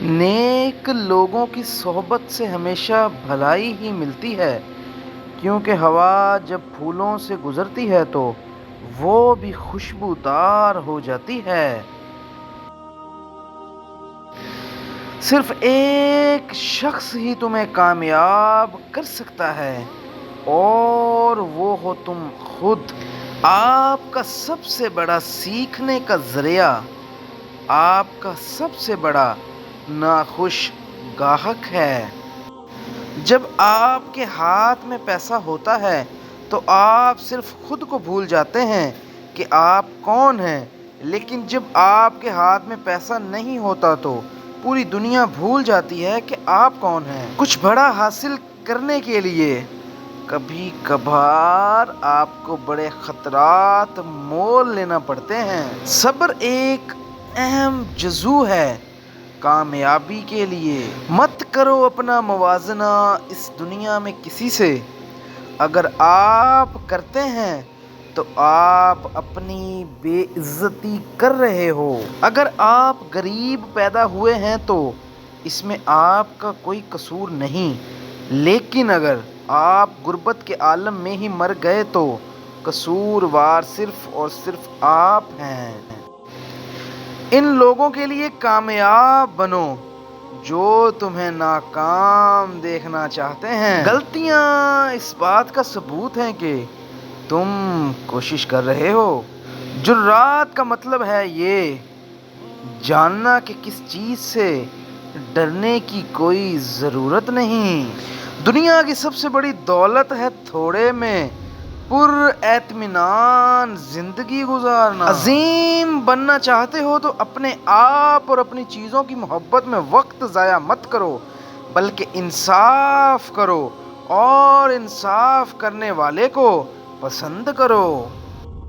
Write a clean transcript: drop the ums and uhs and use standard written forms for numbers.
نیک لوگوں کی صحبت سے ہمیشہ بھلائی ہی ملتی ہے، کیونکہ ہوا جب پھولوں سے گزرتی ہے تو وہ بھی خوشبودار ہو جاتی ہے۔ صرف ایک شخص ہی تمہیں کامیاب کر سکتا ہے اور وہ ہو تم خود۔ آپ کا سب سے بڑا سیکھنے کا ذریعہ آپ کا سب سے بڑا ناخوش گاہک ہے۔ جب آپ کے ہاتھ میں پیسہ ہوتا ہے تو آپ صرف خود کو بھول جاتے ہیں کہ آپ کون ہیں، لیکن جب آپ کے ہاتھ میں پیسہ نہیں ہوتا تو پوری دنیا بھول جاتی ہے کہ آپ کون ہیں۔ کچھ بڑا حاصل کرنے کے لیے کبھی کبھار آپ کو بڑے خطرات مول لینا پڑتے ہیں۔ صبر ایک اہم جزو ہے کامیابی کے لیے۔ مت کرو اپنا موازنہ اس دنیا میں کسی سے۔ اگر آپ کرتے ہیں تو آپ اپنی بے عزتی کر رہے ہو۔ اگر آپ غریب پیدا ہوئے ہیں تو اس میں آپ کا کوئی قصور نہیں، لیکن اگر آپ غربت کے عالم میں ہی مر گئے تو قصوروار صرف اور صرف آپ ہیں۔ ان لوگوں کے لیے کامیاب بنو جو تمہیں ناکام دیکھنا چاہتے ہیں۔ غلطیاں اس بات کا ثبوت ہیں کہ تم کوشش کر رہے ہو۔ جرات کا مطلب ہے یہ جاننا کہ کس چیز سے ڈرنے کی کوئی ضرورت نہیں۔ دنیا کی سب سے بڑی دولت ہے تھوڑے میں پر اطمینان زندگی گزارنا۔ عظیم بننا چاہتے ہو تو اپنے آپ اور اپنی چیزوں کی محبت میں وقت ضائع مت کرو، بلکہ انصاف کرو اور انصاف کرنے والے کو پسند کرو۔